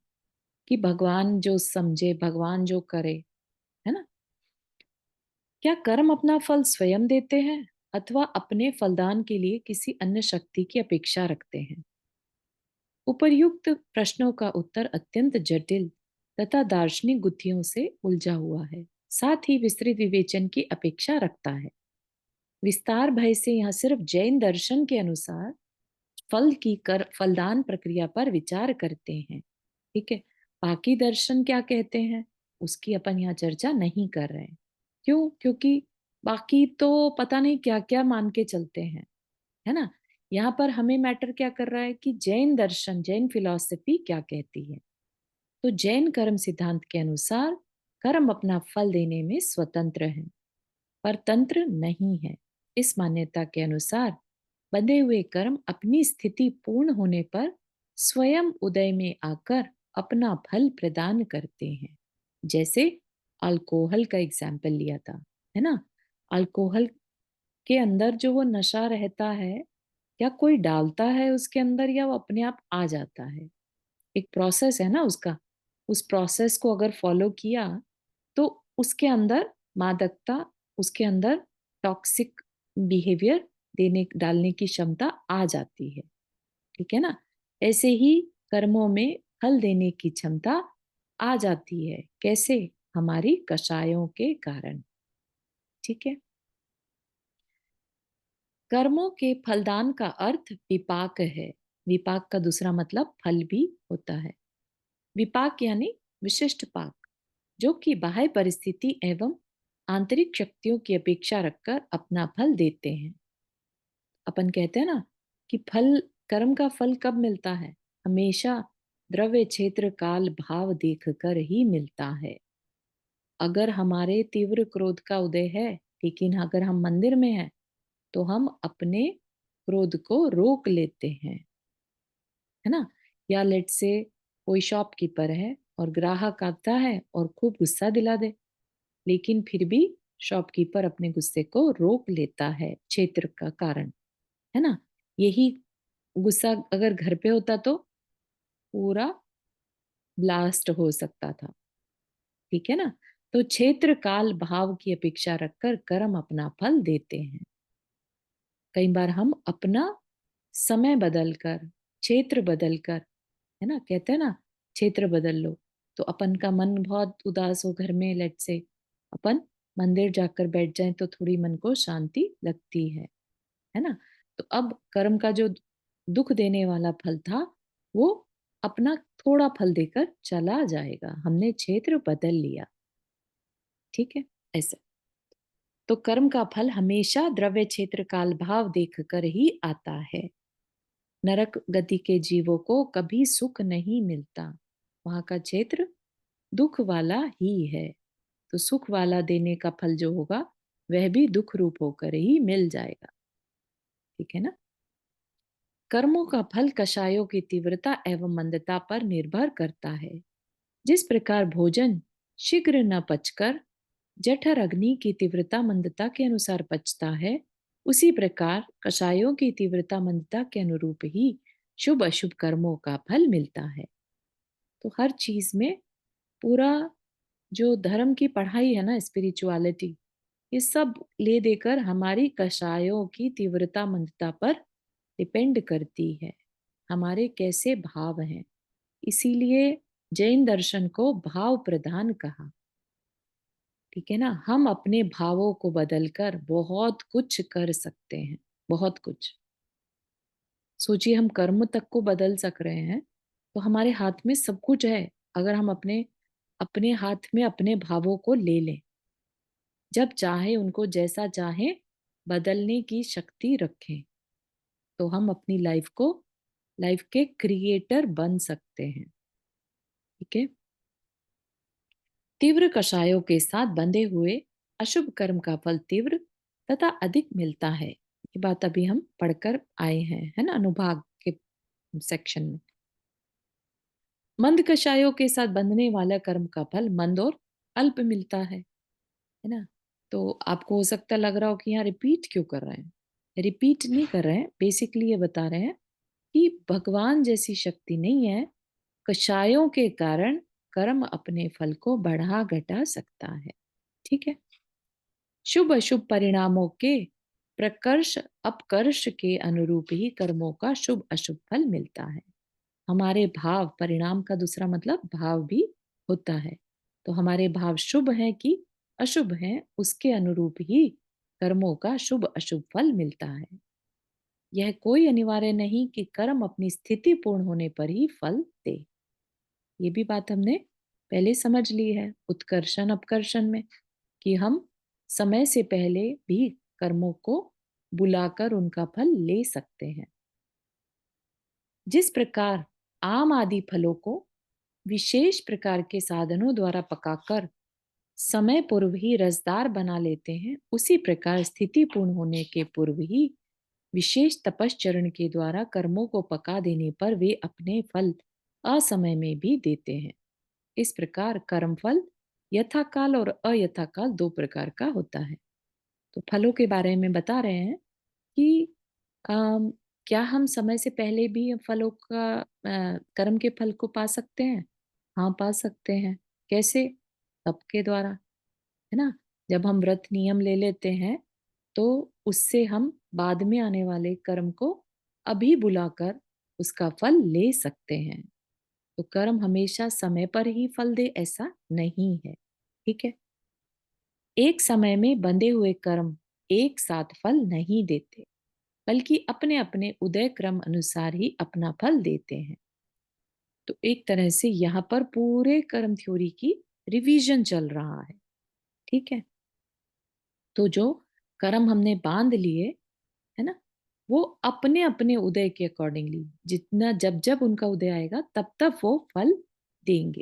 कि भगवान जो समझे, भगवान जो करे, है ना? क्या कर्म अपना फल स्वयं देते हैं अथवा अपने फलदान के लिए किसी अन्य शक्ति की अपेक्षा रखते हैं? उपर्युक्त प्रश्नों का उत्तर अत्यंत जटिल तथा दार्शनिक गुत्थियों से उलझा हुआ है, साथ ही विस्तृत विवेचन की अपेक्षा रखता है। विस्तार भय से यहाँ सिर्फ जैन दर्शन के अनुसार फलदान प्रक्रिया पर विचार करते हैं। ठीक है, बाकी दर्शन क्या कहते हैं उसकी अपन यहाँ चर्चा नहीं कर रहे हैं। क्यों? क्योंकि बाकी तो पता नहीं क्या क्या मान के चलते हैं, है ना? यहाँ पर हमें मैटर क्या कर रहा है कि जैन दर्शन, जैन फिलॉसफी क्या कहती है। तो जैन कर्म सिद्धांत के अनुसार कर्म अपना फल देने में स्वतंत्र है, परतंत्र नहीं है। इस मान्यता के अनुसार बंधे हुए कर्म अपनी स्थिति पूर्ण होने पर स्वयं उदय में आकर अपना फल प्रदान करते हैं। जैसे अल्कोहल का एग्जाम्पल लिया था, है ना? अल्कोहल के अंदर जो वो नशा रहता है, क्या कोई डालता है उसके अंदर या वो अपने आप आ जाता है? एक प्रोसेस है ना उसका। उस प्रोसेस को अगर फॉलो किया तो उसके अंदर मादकता, उसके अंदर टॉक्सिक बिहेवियर देने डालने की क्षमता आ जाती है। ठीक है ना? ऐसे ही कर्मों में फल देने की क्षमता आ जाती है। कैसे? हमारी कषायों के कारण। ठीक है, कर्मों के फलदान का अर्थ विपाक है। विपाक का दूसरा मतलब फल भी होता है। विपाक यानी विशिष्ट पाक, जो कि बाह्य परिस्थिति एवं आंतरिक शक्तियों की अपेक्षा रखकर अपना फल देते हैं। अपन कहते हैं ना कि फल, कर्म का फल कब मिलता है? हमेशा द्रव्य क्षेत्र काल भाव देखकर ही मिलता है। अगर हमारे तीव्र क्रोध का उदय है, लेकिन अगर हम मंदिर में हैं, तो हम अपने क्रोध को रोक लेते हैं, है ना? या लेट से कोई शॉपकीपर है और ग्राहक आता है और खूब गुस्सा दिला दे, लेकिन फिर भी शॉपकीपर अपने गुस्से को रोक लेता है क्षेत्र का कारण, है ना? यही गुस्सा अगर घर पे होता तो पूरा ब्लास्ट हो सकता था। ठीक है ना? तो क्षेत्र काल भाव की अपेक्षा रखकर कर्म अपना फल देते हैं। कई बार हम अपना समय बदलकर, क्षेत्र बदलकर, है ना, कहते हैं ना क्षेत्र बदल लो, तो अपन का मन बहुत उदास हो घर में, लेट से अपन मंदिर जाकर बैठ जाएं तो थोड़ी मन को शांति लगती है ना? तो अब कर्म का जो दुख देने वाला फल था वो अपना थोड़ा फल देकर चला जाएगा, हमने क्षेत्र बदल लिया। ठीक है, ऐसे। तो कर्म का फल हमेशा द्रव्य क्षेत्र काल भाव देखकर ही आता है। नरक गति के जीवों को कभी सुख नहीं मिलता। वहां का क्षेत्र दुख वाला ही है। तो सुख वाला देने का फल जो होगा वह भी दुख रूप होकर ही मिल जाएगा। ठीक है ना। कर्मों का फल कषायों की तीव्रता एवं मंदता पर निर्भर करता है। जिस प्रकार भोजन शीघ्र न पचकर जठर अग्नि की तीव्रता मंदता के अनुसार पचता है, उसी प्रकार कषायों की तीव्रता मंदता के अनुरूप ही शुभ अशुभ कर्मों का फल मिलता है। तो हर चीज में पूरा जो धर्म की पढ़ाई है ना, स्पिरिचुअलिटी, ये सब ले देकर हमारी कषायों की तीव्रता मंदता पर डिपेंड करती है, हमारे कैसे भाव हैं। इसीलिए जैन दर्शन को भाव प्रधान कहा। ठीक है ना। हम अपने भावों को बदलकर बहुत कुछ कर सकते हैं, बहुत कुछ। सोचिए, हम कर्म तक को बदल सक रहे हैं, तो हमारे हाथ में सब कुछ है। अगर हम अपने अपने हाथ में अपने भावों को ले लें, जब चाहे उनको जैसा चाहे बदलने की शक्ति रखें, तो हम अपनी लाइफ के क्रिएटर बन सकते हैं। ठीक है। तीव्र कषायों के साथ बंधे हुए अशुभ कर्म का फल तीव्र तथा अधिक मिलता है। ये बात अभी हम पढ़कर आए हैं, है ना, अनुभाग के सेक्शन में। मंद कषायों के साथ बंधने वाला कर्म का फल मंद और अल्प मिलता है ना। तो आपको हो सकता लग रहा हो कि यहाँ रिपीट क्यों कर रहे हैं। रिपीट नहीं कर रहे हैं, बेसिकली ये बता रहे हैं कि भगवान जैसी शक्ति नहीं है। कषायों के कारण कर्म अपने फल को बढ़ा घटा सकता है। ठीक है। शुभ अशुभ परिणामों के प्रकर्ष अपकर्ष के अनुरूप ही कर्मों का शुभ अशुभ फल मिलता है। हमारे भाव, परिणाम का दूसरा मतलब भाव भी होता है। तो हमारे भाव शुभ हैं कि अशुभ हैं, उसके अनुरूप ही कर्मों का शुभ अशुभ फल मिलता है। यह कोई अनिवार्य नहीं कि कर्म अपनी स्थिति पूर्ण होने पर ही फल दे। ये भी बात हमने पहले समझ ली है उत्कर्षण अपकर्षण में, कि हम समय से पहले भी कर्मों को बुलाकर उनका फल ले सकते हैं। जिस प्रकार आम आदि फलों को विशेष प्रकार के साधनों द्वारा पकाकर समय पूर्व ही रसदार बना लेते हैं, उसी प्रकार स्थिति पूर्ण होने के पूर्व ही विशेष तपश्चरण के द्वारा कर्मों को पका देने पर वे अपने फल असमय में भी देते हैं। इस प्रकार कर्म फल यथाकाल और अयथाकाल दो प्रकार का होता है। तो फलों के बारे में बता रहे हैं कि अम, क्या हम समय से पहले भी फलों का कर्म के फल को पा सकते हैं? हाँ, पा सकते हैं। कैसे? तप के द्वारा, है ना। जब हम व्रत नियम ले लेते हैं, तो उससे हम बाद में आने वाले कर्म को अभी बुलाकर उसका फल ले सकते हैं। तो कर्म हमेशा समय पर ही फल दे ऐसा नहीं है। ठीक है। एक समय में बंधे हुए कर्म एक साथ फल नहीं देते, बल्कि अपने अपने उदय क्रम अनुसार ही अपना फल देते हैं। तो एक तरह से यहाँ पर पूरे कर्म थ्योरी की रिवीजन चल रहा है। ठीक है। तो जो कर्म हमने बांध लिए, है ना, वो अपने अपने उदय के अकॉर्डिंगली, जितना जब जब उनका उदय आएगा तब तब वो फल देंगे।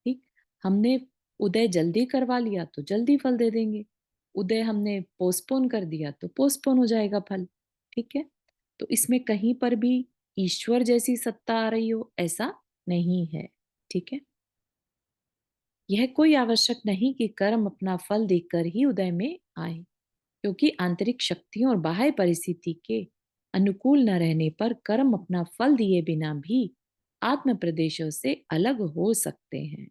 ठीक। हमने उदय जल्दी करवा लिया तो जल्दी फल दे देंगे, उदय हमने पोस्टपोन कर दिया तो पोस्टपोन हो जाएगा फल। ठीक है। तो इसमें कहीं पर भी ईश्वर जैसी सत्ता आ रही हो ऐसा नहीं है। ठीक है। यह कोई आवश्यक नहीं कि कर्म अपना फल देकर ही उदय में आए, क्योंकि आंतरिक शक्तियों और बाह्य परिस्थिति के अनुकूल न रहने पर कर्म अपना फल दिए बिना भी आत्म प्रदेशों से अलग हो सकते हैं।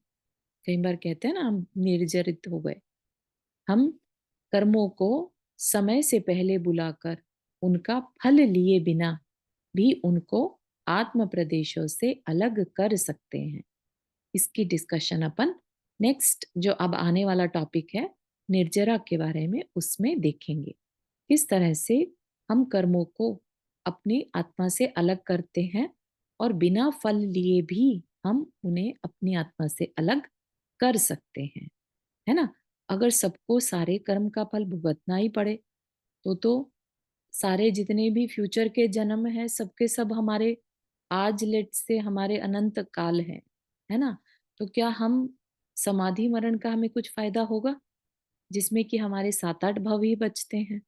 कई बार कहते हैं ना, हम निर्जरित हो गए। हम कर्मों को समय से पहले बुलाकर उनका फल लिए बिना भी उनको आत्म प्रदेशों से अलग कर सकते हैं। इसकी डिस्कशन अपन नेक्स्ट जो अब आने वाला टॉपिक है निर्जरा के बारे में, उसमें देखेंगे किस तरह से हम कर्मों को अपनी आत्मा से अलग करते हैं और बिना फल लिए भी हम उन्हें अपनी आत्मा से अलग कर सकते हैं, है ना। अगर सबको सारे कर्म का फल भुगतना ही पड़े, तो सारे जितने भी फ्यूचर के जन्म हैं सबके सब हमारे आज लेट से हमारे अनंत काल हैं, है ना? तो क्या हम समाधि मरण का हमें कुछ फायदा होगा जिसमें कि हमारे 7-8 भव ही बचते हैं,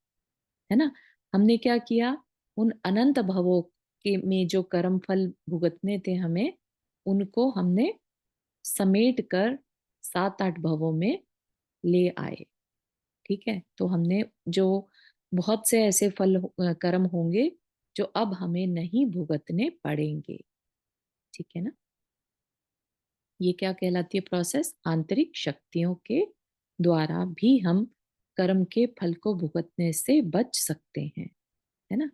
है ना? हमने क्या किया, उन अनंत भवों के में जो कर्म फल भुगतने थे हमें, उनको हमने समेट कर 7-8 भवों में ले आए, ठीक है? तो हमने जो बहुत से ऐसे कर्म होंगे जो अब हमें नहीं भुगतने पड़ेंगे, ठीक है ना? ये क्या कहलाती है प्रोसेस? आंतरिक शक्तियों के द्वारा भी हम कर्म के फल को भुगतने से बच सकते हैं, है ना?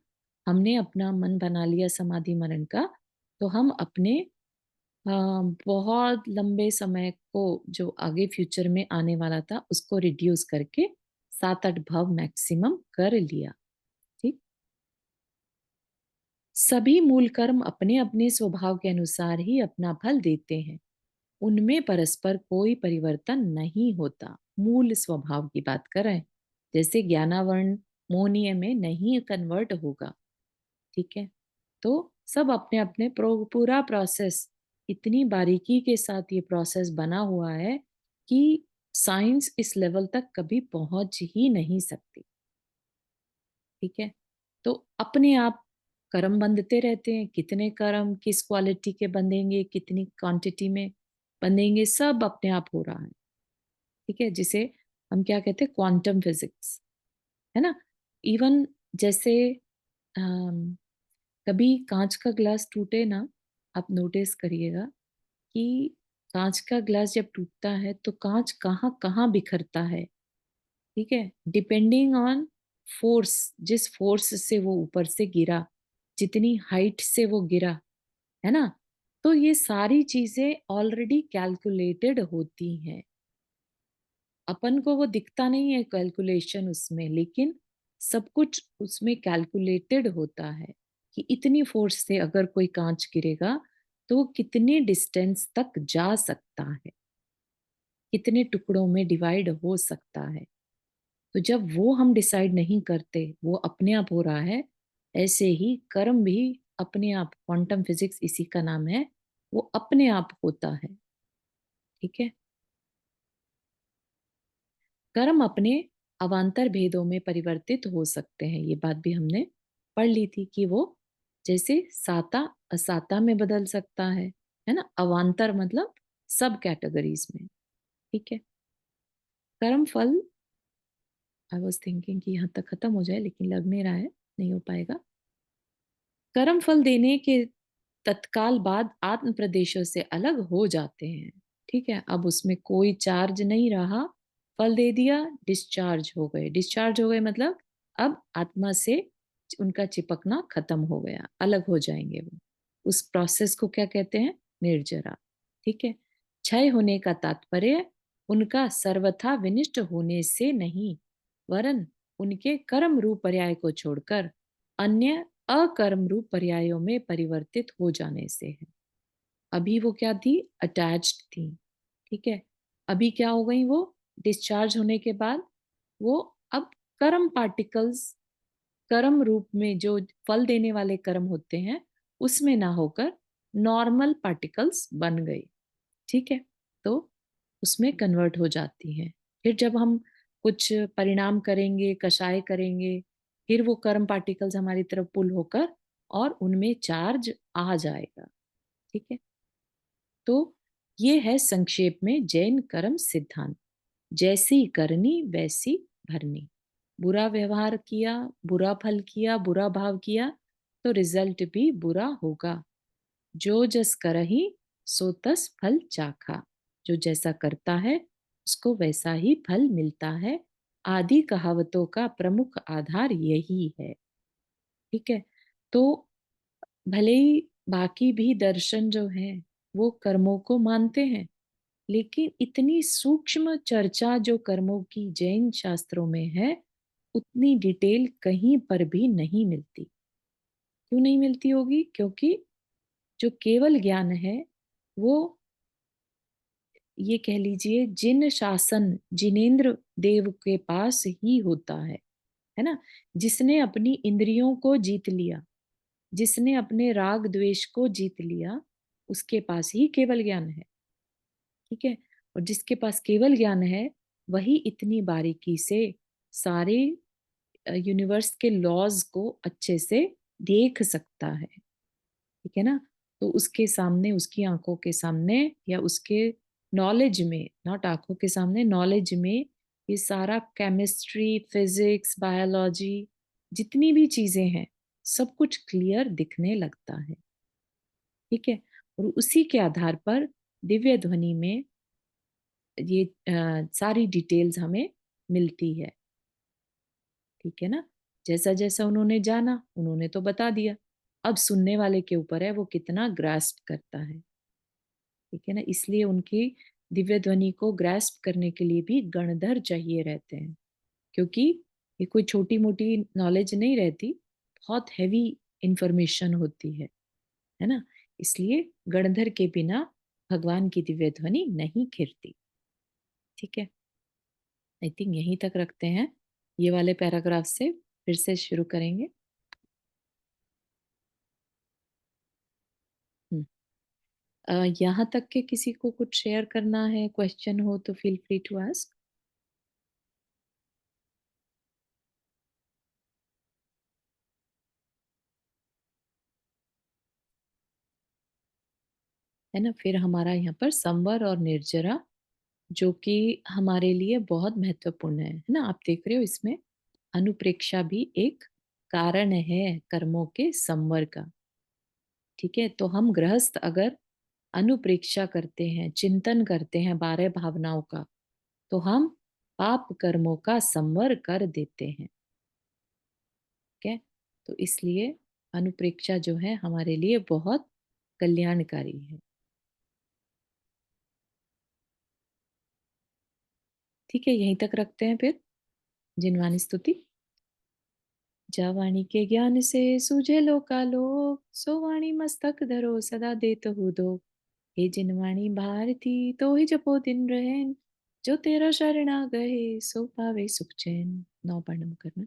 हमने अपना मन बना लिया समाधि मरण का, तो हम अपने अ, बहुत लंबे समय को जो आगे फ्यूचर में आने वाला था, उसको रिड्यूस करके 7-8 भव मैक्सिमम कर लिया, ठीक? सभी मूल कर्म अपने-अपने स्वभाव के अनुसार ही अपना फल देते हैं। उनमें परस्पर कोई परिवर्तन नहीं होता। मूल स्वभाव की बात कर रहे हैं। जैसे ज्ञानावर्ण मोहनीय में नहीं कन्वर्ट होगा, ठीक है? तो सब अपने-अपने पूरा प्रोसेस इतनी बारीकी के साथ ये प्रोसेस बना हुआ है कि साइंस इस लेवल तक कभी पहुंच ही नहीं सकती, ठीक है? तो अपने आप कर्म बंधते रहते हैं। कितने कर्म किस क्वालिटी के बंधेंगे, कितनी क्वांटिटी में बंधेंगे, सब अपने आप हो रहा है, ठीक है? जिसे हम क्या कहते हैं, क्वांटम फिजिक्स, है ना? इवन जैसे अम, कभी कांच का ग्लास टूटे ना, आप नोटिस करिएगा कि कांच का ग्लास जब टूटता है तो कांच कहाँ कहाँ बिखरता है, ठीक है? डिपेंडिंग ऑन फोर्स, जिस फोर्स से वो ऊपर से गिरा, जितनी हाइट से वो गिरा, है ना? तो ये सारी चीजें ऑलरेडी कैलकुलेटेड होती हैं। अपन को वो दिखता नहीं है कैलकुलेशन उसमें, लेकिन सब कुछ उसमें कैलकुलेटेड होता है कि इतनी फोर्स से अगर कोई कांच गिरेगा तो वो कितने डिस्टेंस तक जा सकता है, कितने टुकड़ों में डिवाइड हो सकता है। तो जब वो हम डिसाइड नहीं करते, वो अपने आप हो रहा है, ऐसे ही कर्म भी अपने आप, क्वांटम फिजिक्स इसी का नाम है, वो अपने आप होता है, ठीक है? कर्म अपने अवान्तर भेदों में परिवर्तित हो सकते हैं। ये बात भी हमने पढ़ ली थी कि वो जैसे साता असाता में बदल सकता है ना? अवान्तर मतलब सब कैटेगरीज में, ठीक है? कर्म फल, आई वाज थिंकिंग कि यहाँ तक खत्म हो जाए, लेकिन लग नहीं रहा है, नहीं हो पाएगा। कर्म फल देने के तत्काल बाद आत्म प्रदेशों से अलग हो जाते हैं, ठीक है? अब उसमें कोई चार्ज नहीं रहा, फल दे दिया, डिस्चार्ज हो गए। डिस्चार्ज हो गए मतलब अब आत्मा से उनका चिपकना खत्म हो गया, अलग हो जाएंगे वो। उस प्रोसेस को क्या कहते हैं? निर्जरा, ठीक है? क्षय होने का तात्पर्य उनका सर्वथा विनिष्ट होने से नहीं, वरन उनके कर्म रूप पर्याय को छोड़कर अन्य अकर्म रूप पर्यायों में परिवर्तित हो जाने से है। अभी वो क्या थी? अटैच्ड थी, ठीक है? अभी क्या हो गई वो? डिस्चार्ज होने के बाद वो अब कर्म पार्टिकल्स, कर्म रूप में जो फल देने वाले कर्म होते हैं उसमें ना होकर नॉर्मल पार्टिकल्स बन गई, ठीक है? तो उसमें कन्वर्ट हो जाती हैं। फिर जब हम कुछ परिणाम करेंगे, कषाय करेंगे, फिर वो कर्म पार्टिकल्स हमारी तरफ पुल होकर और उनमें चार्ज आ जाएगा, ठीक है? तो ये है संक्षेप में जैन कर्म सिद्धांत। जैसी करनी वैसी भरनी। बुरा व्यवहार किया, बुरा फल किया, बुरा भाव किया, तो रिजल्ट भी बुरा होगा। जो जस करहि सो तस फल चाखा। जो जैसा करता है उसको वैसा ही फल मिलता है। आदि कहावतों का प्रमुख आधार यही है, ठीक है? तो भले ही बाकी भी दर्शन जो है वो कर्मों को मानते हैं, लेकिन इतनी सूक्ष्म चर्चा जो कर्मों की जैन शास्त्रों में है, उतनी डिटेल कहीं पर भी नहीं मिलती। क्यों नहीं मिलती होगी? क्योंकि जो केवल ज्ञान है वो, ये कह लीजिए, जिन शासन जिनेन्द्र देव के पास ही होता है ना? जिसने अपनी इंद्रियों को जीत लिया, जिसने अपने राग द्वेष को जीत लिया, उसके पास ही केवल ज्ञान है। ठीक है। और जिसके पास केवल ज्ञान है वही इतनी बारीकी से सारे यूनिवर्स के लॉज को अच्छे से देख सकता है, ठीक है ना। तो उसके सामने, उसकी आंखों के सामने या उसके नॉलेज में, नॉट आंखों के सामने, नॉलेज में ये सारा केमिस्ट्री, फिजिक्स, बायोलॉजी, जितनी भी चीजें हैं सब कुछ क्लियर दिखने लगता है, ठीक है। और उसी के आधार पर दिव्य ध्वनि में ये सारी डिटेल्स हमें मिलती है, ठीक है ना। जैसा जैसा उन्होंने जाना उन्होंने तो बता दिया, अब सुनने वाले के ऊपर है वो कितना ग्रास्प करता है, ठीक है ना। इसलिए उनकी दिव्य ध्वनि को ग्रास्प करने के लिए भी गणधर चाहिए रहते हैं, क्योंकि ये कोई छोटी मोटी नॉलेज नहीं रहती, बहुत हैवी इंफॉर्मेशन होती है ना। इसलिए गणधर के बिना भगवान की दिव्य ध्वनि नहीं खिरती, ठीक है। आई थिंक यहीं तक रखते हैं, ये वाले पैराग्राफ से फिर से शुरू करेंगे। यहाँ तक के किसी को कुछ शेयर करना है, क्वेश्चन हो तो फील फ्री टू आस्क। है ना। फिर हमारा यहाँ पर संवर और निर्जरा, जो कि हमारे लिए बहुत महत्वपूर्ण है ना। आप देख रहे हो इसमें अनुप्रेक्षा भी एक कारण है कर्मों के संवर का, ठीक है। तो हम गृहस्थ अगर अनुप्रेक्षा करते हैं, चिंतन करते हैं 12 भावनाओं का, तो हम पाप कर्मों का संवर कर देते हैं, ठीक है। तो इसलिए अनुप्रेक्षा जो है हमारे लिए बहुत कल्याणकारी है, ठीक है। यहीं तक रखते हैं फिर जिनवानी स्तुति। जा वाणी के ज्ञान से सूझे लोकालोक, सो वाणी मस्तक धरो सदा देत हूँ दो। हे जिनवाणी भारती तो ही जपो दिन रहन, जो तेरा शरणा गए सो पावे सुख चैन। नौ वर्णम करना।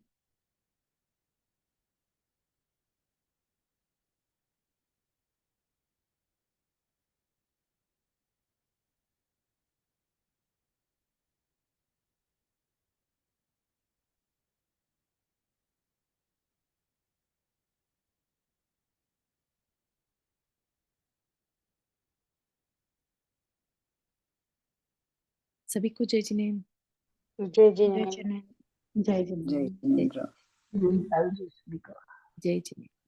सभी को जय जिनेन्द्र। जय जय जिनेन्द्र। जिनेन्द्र। जय जय जिनेन्द्र। जय जिनेन्द्र। जय जिनेन्द्र। जय जिनेन्द्र।